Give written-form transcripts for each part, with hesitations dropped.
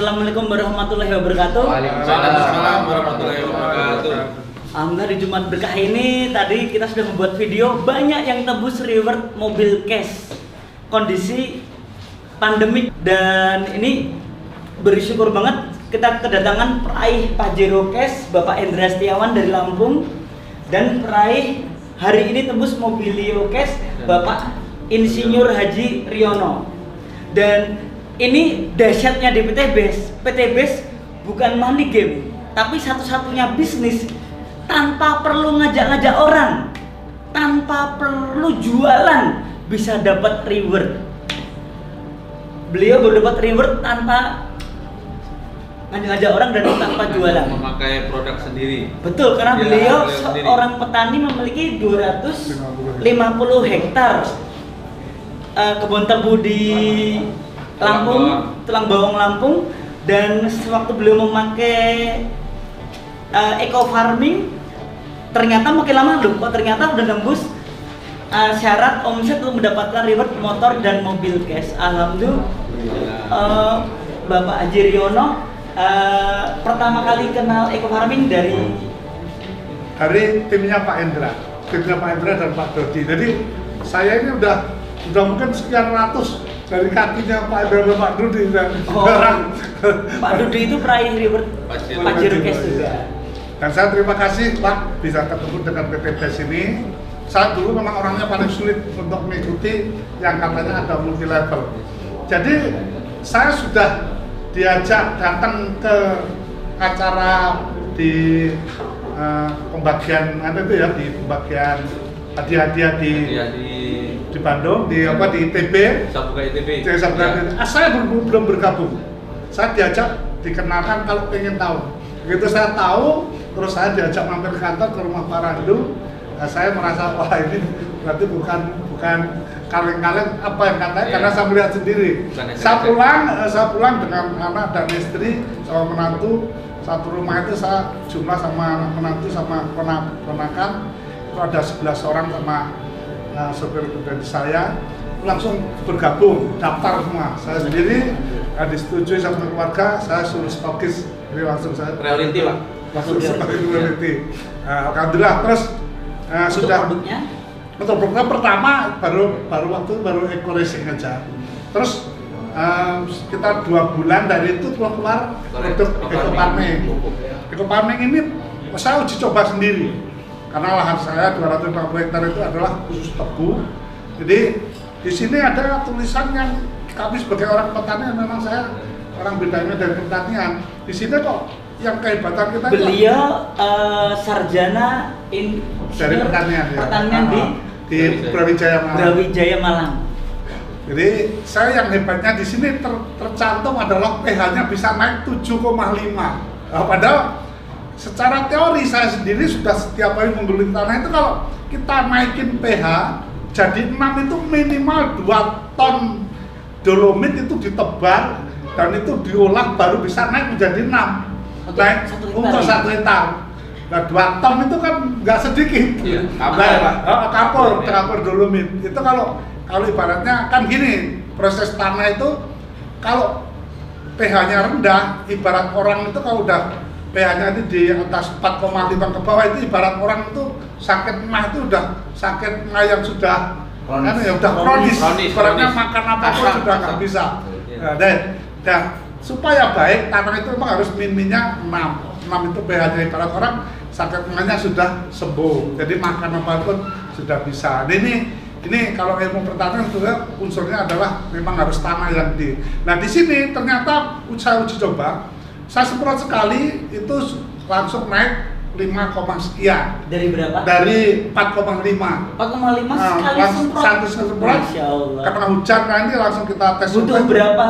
Assalamualaikum warahmatullahi wabarakatuh. Waalaikumsalam warahmatullahi wabarakatuh. Alhamdulillah di Jumat berkah ini tadi kita sudah membuat video banyak yang tebus reward mobil cash kondisi pandemik, dan ini bersyukur banget kita kedatangan peraih Pajero Cash Bapak Hendra Setiawan dari Lampung dan peraih hari ini tebus Mobilio Cash Bapak Insinyur Haji Riono. Dan ini dahsyatnya di PT BES bukan money game, tapi satu-satunya bisnis tanpa perlu ngajak-ngajak orang, tanpa perlu jualan bisa dapat reward. Beliau baru dapat reward tanpa ngajak-ngajak orang dan tanpa jualan. Memakai produk sendiri. Betul, karena beliau seorang petani memiliki 250 hektar kebun tebu di Lampung, Tulang Bawang Lampung, dan sewaktu beliau memakai eco farming ternyata makin lama loh kok ternyata udah nembus syarat omset untuk mendapatkan reward motor dan mobil cash. Alhamdulillah. Bapak Haji Riono pertama kali kenal eco farming dari timnya Pak Hendra dan Pak Dodi. Jadi saya ini udah mungkin sekian ratus dari kakinya Pak Hendra dan Pak Dodi. Pak Dodi itu peraih reward Pajero Cash juga. Dan saya terima kasih Pak bisa ketemu dengan PT BES ini. Saya dulu memang orangnya paling sulit untuk mengikuti yang katanya ada multi level. Jadi saya sudah diajak datang ke acara di pembagian di pembagian hadiah-hadiah di Bandung di ITB. Saya belum bergabung. Saya diajak dikenalkan kalau pengen tahu. Begitu saya tahu, terus saya diajak mampir ke kantor ke rumah Pak Randu. Saya merasa wah ini berarti bukan kaleng-kaleng apa yang katanya, karena saya melihat sendiri. Saya pulang dengan anak dan istri sama menantu. Satu rumah itu saya jumlah sama menantu sama ponakan itu ada 11 orang sama sopir pribadi saya, langsung bergabung, daftar semua. Saya sendiri disetujui sama keluarga, saya suruh stokis, jadi langsung saya reality Pak. Langsung reality. Alhamdulillah, terus sudah produknya? Untuk produknya pertama baru eco racing aja. Terus sekitar 2 bulan dari itu keluar produk eco farming. Eco farming ini saya uji coba sendiri. Karena lahan saya 250 hektar itu adalah khusus tebu. Jadi di sini ada tulisan yang kami sebagai orang petani, memang saya orang bidangnya dari pertanian. Di sini kok yang kehebatan kita beliau sarjana dari pertanian di Brawijaya Malang. Jadi saya yang hebatnya di sini tercantum adalah pH-nya bisa naik 7,5. Padahal secara teori saya sendiri sudah setiap kali mengguling tanah itu kalau kita naikin pH jadi 6 itu minimal 2 ton dolomit itu ditebar dan itu diolah baru bisa naik menjadi 6 naik untuk 1 hektar. Nah 2 ton itu kan nggak sedikit. Kapur dolomit itu kalau ibaratnya kan gini, proses tanah itu kalau pH-nya rendah, ibarat orang itu kalau udah pH-nya itu di atas 4,5 ke bawah itu ibarat orang itu sakit mah itu udah sakit mah yang sudah kronis. Ibaratnya makan apapun sudah nggak bisa. Dan supaya baik tanah itu memang harus minimnya 6 itu pH-nya ibarat orang sakit mahnya sudah sembuh. Jadi makan apapun sudah bisa. Nah, ini kalau ilmu pertanian sebenarnya unsurnya adalah memang harus tanah yang Nah di sini ternyata saya uji coba. Saya semprot sekali itu langsung naik 5, sekian. Dari berapa? Dari 4,5. 4,5 sekali semprot. Satu semprot. Masya Allah. Karena hujan nanti langsung kita tes. Butuh berapa?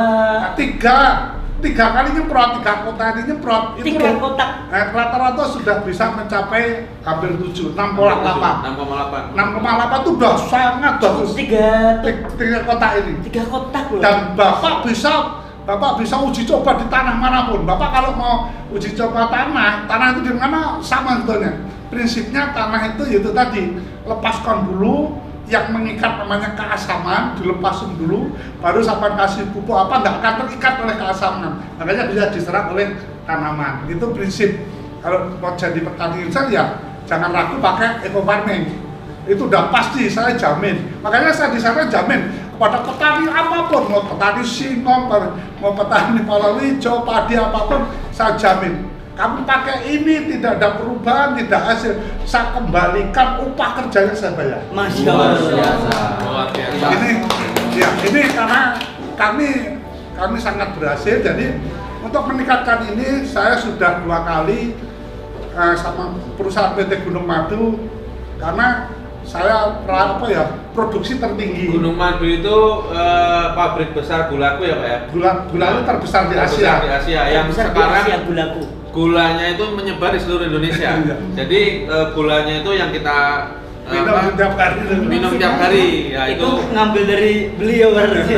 3 kali nyemprot, 3 kotak ini nyemprot. 3 kotak. Rata-rata sudah bisa mencapai hampir 7, 6,8. 6,8 itu udah sangat bagus. 3 kotak ini. 3 kotak loh. Dan Bapak bisa uji coba di tanah manapun. Bapak kalau mau uji coba tanah itu di mana sama sebetulnya. Prinsipnya tanah itu tadi, lepaskan dulu, yang mengikat namanya keasaman, dilepasin dulu, baru sampai kasih pupuk apa, nggak akan terikat oleh keasaman, makanya bisa diserap oleh tanaman. Itu prinsip. Kalau mau jadi petani instan ya jangan ragu pakai eco farming, itu udah pasti saya jamin. Makanya saya di sana jamin kepada petani apapun, mau petani singkong, mau petani palawija, padi apapun, saya jamin kamu pakai ini tidak ada perubahan, tidak hasil, saya kembalikan upah kerjanya saya bayar. Masya Allah. Luar biasa. Ini karena kami sangat berhasil. Jadi untuk meningkatkan ini saya sudah 2 kali sama perusahaan PT Gunung Madu, karena saya produksi tertinggi. Gunung Madu itu pabrik besar gulaku ya Pak ya? Gula itu terbesar di Asia. Di Asia yang Besar di sekarang Asia gulaku. gulanya itu menyebar di seluruh Indonesia. Jadi gulanya itu yang kita minum tiap hari. Ya itu ngambil dari beliau berarti.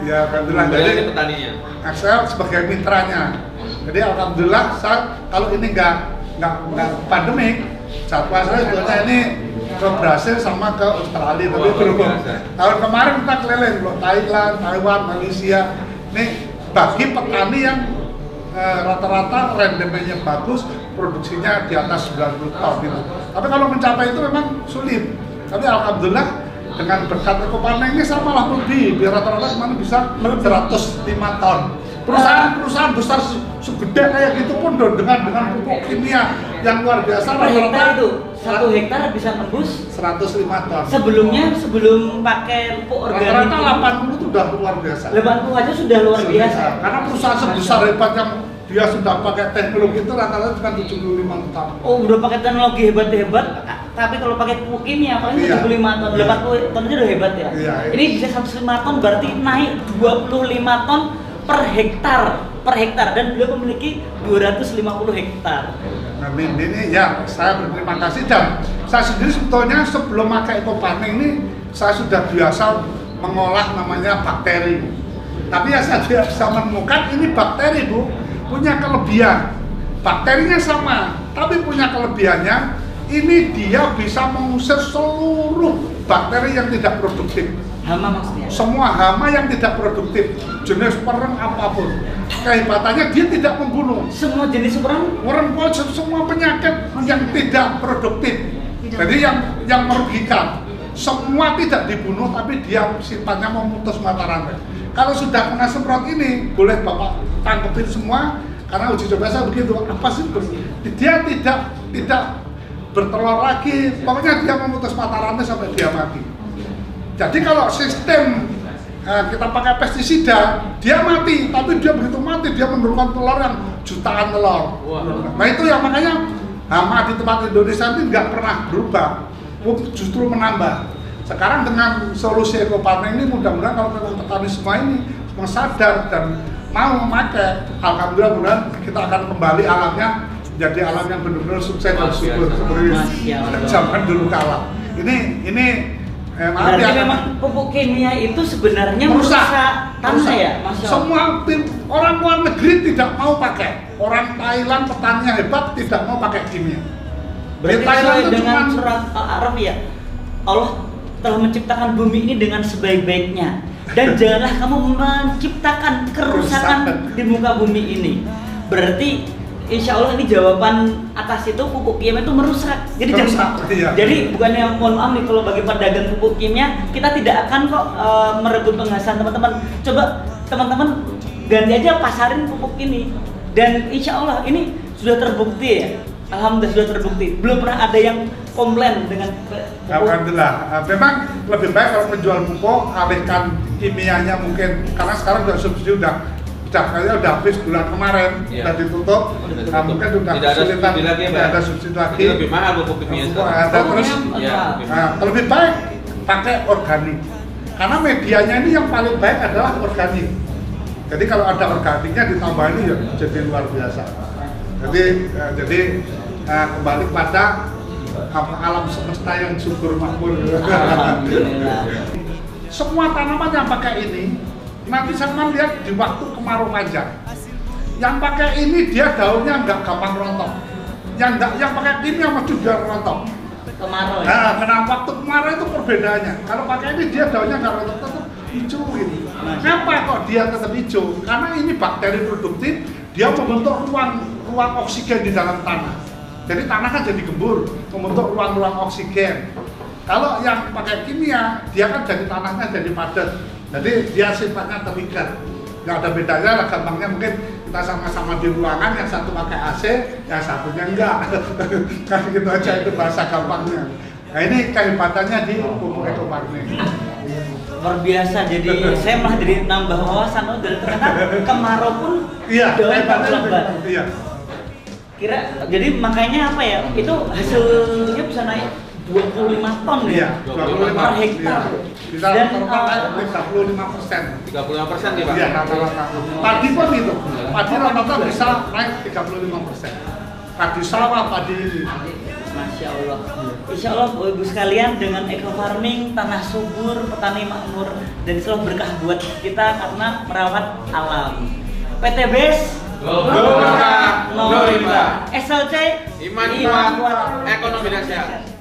Ya alhamdulillah. Dari petaninya. Saya sebagai mitranya. Jadi alhamdulillah kalau ini nggak pandemik, jadwal saya sebetulnya ini berhasil sama ke Australia, tapi belum. Tahun kemarin kita keliling loh, Thailand, Taiwan, Malaysia. Nih bagi petani yang rata-rata rendemennya bagus, produksinya di atas 90 ton gitu. Tapi kalau mencapai itu memang sulit. Tapi alhamdulillah dengan berkat eco farming ini sama lah lebih, biar rata-rata kemana bisa 105 ton. Perusahaan besar segede kayak gitu pun dengan pupuk kimia yang luar biasa. Per hektar itu 1 hektar bisa tembus 105 ton. Sebelum pakai pupuk organik. Rata-rata 80 itu udah luar biasa. 80 aja sudah luar biasa. Karena perusahaan sebesar hebat yang dia sudah pakai teknologi itu rata-rata cuma 75 ton. Oh, udah pakai teknologi hebat-hebat, tapi kalau pakai pupuk kimia paling 75 ton. 80 ton aja udah hebat ya. Iya. Ini bisa 105 ton berarti naik 25 ton per hektar dan beliau memiliki 250 hektar. Nah, ini ya saya berterima kasih, dan saya sendiri sebetulnya sebelum pakai eco farming ini saya sudah biasa mengolah namanya bakteri. Tapi ya saya tidak bisa menemukan ini bakteri Bu punya kelebihan. Bakterinya sama, tapi punya kelebihannya ini dia bisa mengusir seluruh bakteri yang tidak produktif. Hama maksudnya? Semua hama yang tidak produktif, jenis pereng apapun, kehebatannya dia tidak membunuh. Semua jenis Orang semua penyakit yang tidak produktif, jadi yang merugikan, semua tidak dibunuh, tapi dia sifatnya memutus mata rantai. Kalau sudah kena semprot ini, boleh Bapak tangkepin semua, karena uji coba saya begitu. Apa sih? Dia tidak bertelur lagi, pokoknya dia memutus mata rantai sampai dia mati. Jadi kalau sistem kita pakai pestisida, dia mati, tapi dia begitu mati dia menurunkan telur yang jutaan telur. Nah itu yang makanya hama di tempat Indonesia ini nggak pernah berubah, justru menambah. Sekarang dengan solusi eco farming ini mudah-mudahan kalau memang petani semua ini sadar dan mau memakai, alhamdulillah kita akan kembali alamnya menjadi alam yang benar-benar sukses dan subur seperti zaman dulu kala. Ini berarti memang pupuk kimia itu sebenarnya merusak tanah ya, Mas. Semua orang luar negeri tidak mau pakai. Orang Thailand petaninya hebat tidak mau pakai kimia. Berarti sesuai dengan surat Al-A'raf ya, Allah telah menciptakan bumi ini dengan sebaik-baiknya, dan janganlah kamu menciptakan kerusakan di muka bumi ini. Berarti insya Allah ini jawaban atas itu pupuk kimia itu merusak. Jadi jadi bukannya mohon maaf nih kalau bagi pedagang pupuk kimia kita tidak akan kok merebut penghasilan teman-teman. Coba teman-teman ganti aja pasarin pupuk ini, dan insya Allah ini sudah terbukti ya. Alhamdulillah sudah terbukti. Belum pernah ada yang komplain dengan pupuk. Alhamdulillah. Memang lebih baik kalau menjual pupuk alihkan kimianya mungkin, karena sekarang sudah subsidi kayaknya udah habis bulan kemarin, sudah ditutup. Nah, mungkin sudah kesulitan, tidak ada subsidi lagi. Ini lebih mahal pupuk kimia. Terus lebih baik pakai organik, karena medianya ini yang paling baik adalah organik. Jadi kalau ada organiknya ditambah ini ya jadi luar biasa. Jadi kembali kepada alam semesta yang subur makmur. Semua tanaman yang pakai ini nanti saya lihat di waktu kemarau panjang, yang pakai ini dia daunnya nggak gampang rontok, yang pakai kimia mesti dia rontok. kemarau ya? Nah, kenapa waktu kemarau itu perbedaannya? Kalau pakai ini dia daunnya nggak tetap hijau gitu. Kenapa kok dia tetap hijau? Karena ini bakteri produktif, dia membentuk ruang oksigen di dalam tanah. Jadi tanah kan jadi gembur, membentuk ruang oksigen. Kalau yang pakai kimia, dia kan jadi tanahnya jadi padat. Jadi dia sifatnya terikat. Nggak ada bedanya lah, gampangnya mungkin kita sama-sama di ruangan, yang satu pakai AC, yang satunya enggak. Kan gitu aja, itu bahasa gampangnya. Nah ini kehebatannya di pupuk ekofarming. Luar biasa, jadi saya malah jadi nambah wawasan. Oh, dari ternyata kemarau pun Iya, daun kehebatannya lambat. iya. Kira, jadi makanya apa ya? Itu hasilnya bisa naik 25 ton Iya, ya? 25 per hektar. Iya. Bisa Dan 35%. 35% nih Pak? Iya, rata-rata. Padi pun gitu. Padi rata-rata bisa naik 35%. Padi sawah, padi ini. Masya Allah. Insya Allah Bapak Ibu sekalian, dengan ekofarming, tanah subur, petani makmur, dan selalu berkah buat kita karena merawat alam. PT BES Go, No Riba. SLC Iman Iman Kuat, Ekonomi Dahsyat.